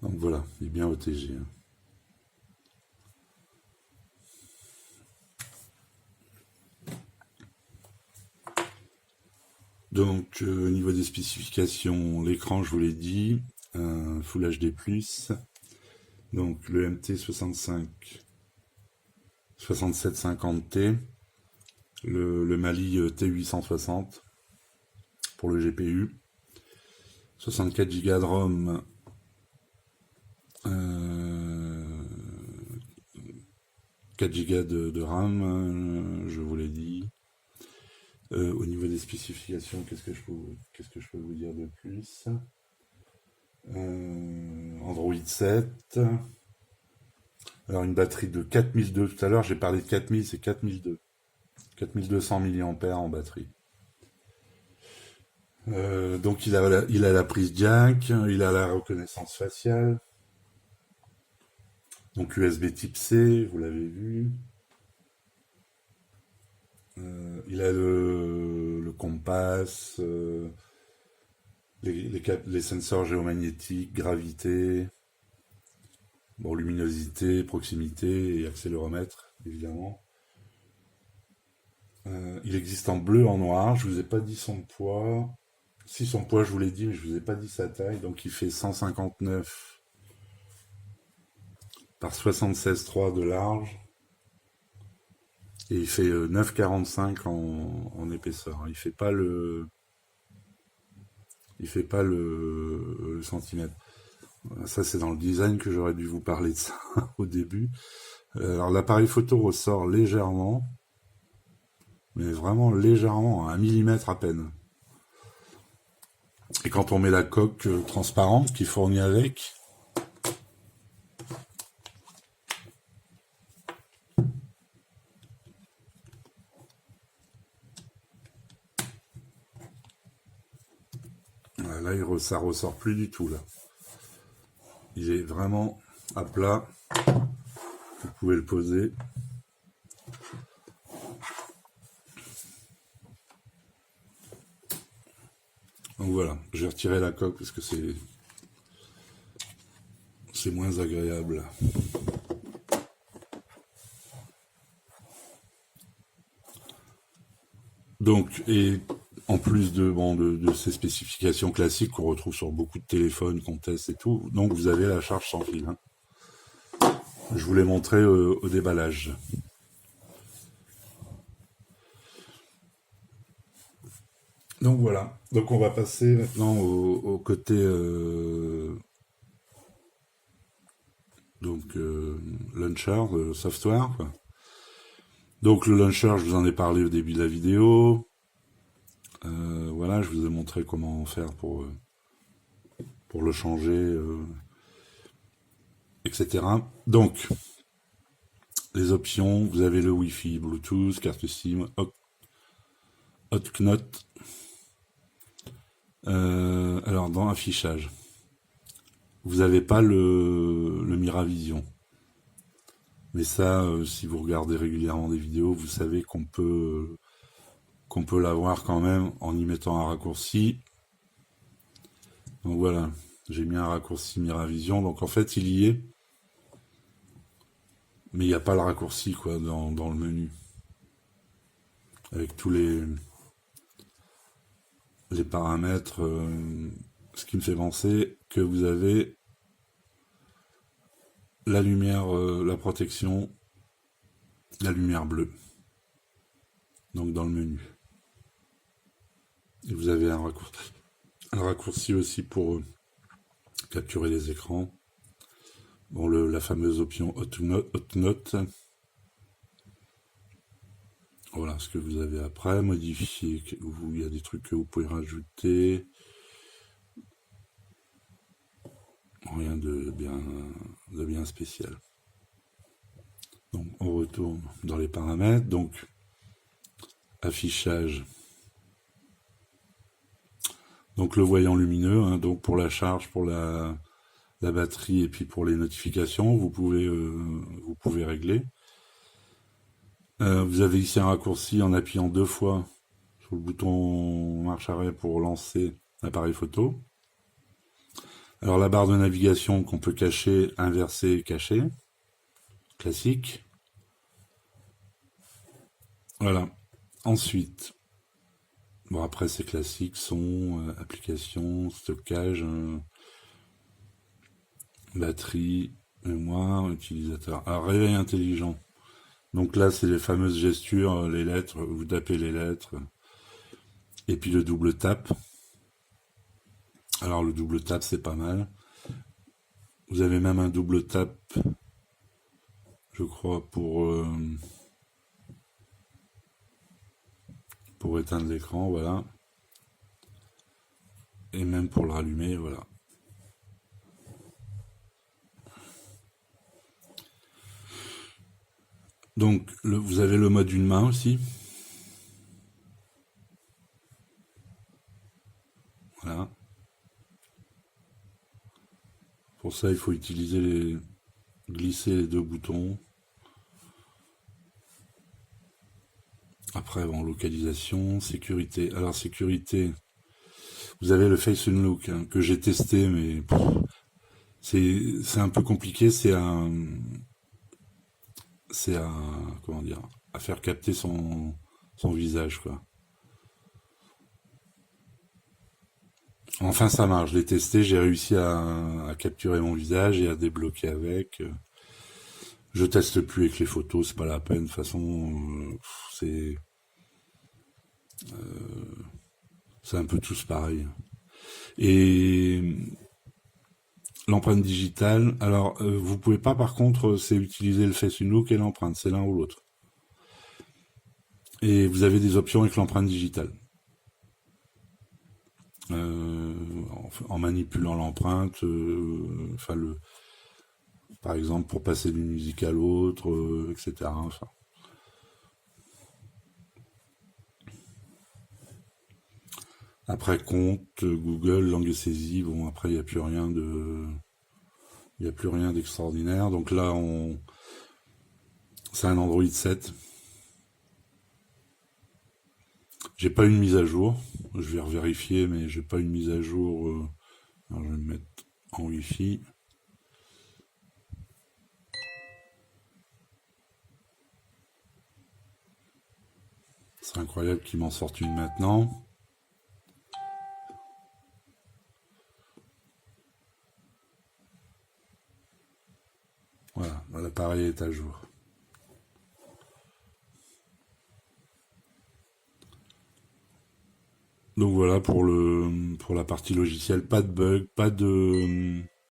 Donc voilà, il est bien OTG, hein. Donc au niveau des spécifications, l'écran je vous l'ai dit, Full HD+, donc le MT 6750T, le Mali T860 pour le GPU, 64 Go de ROM, euh, 4 Go de RAM, je vous l'ai dit. Au niveau des spécifications, qu'est-ce que je peux vous dire de plus? Android 7. Alors une batterie de 4002, tout à l'heure j'ai parlé de 4000, c'est 4002. 4200 mAh en batterie. Donc il a la prise jack, il a la reconnaissance faciale, donc USB type C, vous l'avez vu. Il a le compas, les sensors géomagnétiques, gravité, bon, luminosité, proximité et accéléromètre, évidemment. Il existe en bleu, en noir. Je vous ai pas dit son poids. Si son poids, je vous l'ai dit, mais je vous ai pas dit sa taille. Donc il fait 159 par 76,3 de large. Et il fait 9,45 en épaisseur. Il fait pas le centimètre. Ça, c'est dans le design que j'aurais dû vous parler de ça au début. Alors l'appareil photo ressort légèrement, mais vraiment légèrement, à 1 mm à peine. Et quand on met la coque transparente qui fournit avec, là ça ressort plus du tout là. Il est vraiment à plat. Vous pouvez le poser. Donc voilà, j'ai retiré la coque parce que c'est moins agréable. Donc, et en plus de ces spécifications classiques qu'on retrouve sur beaucoup de téléphones, qu'on teste et tout, donc vous avez la charge sans fil, hein. Je vous l'ai montré au déballage. Donc voilà. Donc on va passer maintenant au côté launcher, software, quoi. Donc le launcher, je vous en ai parlé au début de la vidéo. Voilà, je vous ai montré comment faire pour le changer, etc. Donc, les options, vous avez le Wi-Fi, Bluetooth, carte SIM, Hot-Knot. Alors, dans affichage, vous n'avez pas le Miravision. Mais ça, si vous regardez régulièrement des vidéos, vous savez qu'on peut l'avoir quand même en y mettant un raccourci. Donc voilà, j'ai mis un raccourci Miravision. Donc en fait, il y est, mais il n'y a pas le raccourci quoi dans le menu. Avec tous les paramètres, ce qui me fait penser que vous avez la lumière, la protection, la lumière bleue. Donc dans le menu. Et vous avez un raccourci aussi pour capturer les écrans. Bon, la fameuse option Hot-Note. Voilà ce que vous avez après. Modifier, il y a des trucs que vous pouvez rajouter. Rien de bien spécial. Donc on retourne dans les paramètres. Donc affichage. Donc le voyant lumineux, hein, donc pour la charge, pour la batterie et puis pour les notifications, vous pouvez régler. Vous avez ici un raccourci en appuyant 2 fois sur le bouton marche arrêt pour lancer l'appareil photo. Alors la barre de navigation qu'on peut cacher, inverser, cacher, classique. Voilà. Ensuite, bon après c'est classique, son, application, stockage, batterie, mémoire, utilisateur. Alors réveil intelligent. Donc là c'est les fameuses gestures, les lettres, vous tapez les lettres, et puis le double tap. Alors le double tap c'est pas mal. Vous avez même un double tap, je crois, pour éteindre l'écran, voilà. Et même pour le rallumer, voilà. Donc vous avez le mode d'une main aussi. Voilà. Pour ça, il faut glisser les deux boutons. Après, bon, localisation, sécurité. Alors, sécurité, vous avez le Face Unlock hein, que j'ai testé, mais c'est un peu compliqué. Comment dire, à faire capter son visage, quoi. Enfin, ça marche. Je l'ai testé, j'ai réussi à capturer mon visage et à débloquer avec. Je teste plus avec les photos, c'est pas la peine. De toute façon, c'est c'est un peu tous pareil. Et l'empreinte digitale, alors vous pouvez pas par contre, c'est utiliser le Face Unlock et l'empreinte, c'est l'un ou l'autre. Et vous avez des options avec l'empreinte digitale. En manipulant l'empreinte, par exemple pour passer d'une musique à l'autre, etc. Enfin. Après compte, Google, langue et saisie, bon après il n'y a plus rien d'extraordinaire. Donc là c'est un Android 7. J'ai pas une mise à jour. Je vais revérifier, mais j'ai pas une mise à jour. Alors je vais me mettre en Wi-Fi. C'est incroyable qu'ils m'en sortent une maintenant. Voilà, l'appareil est à jour. Donc voilà pour la partie logicielle, pas de bug, pas de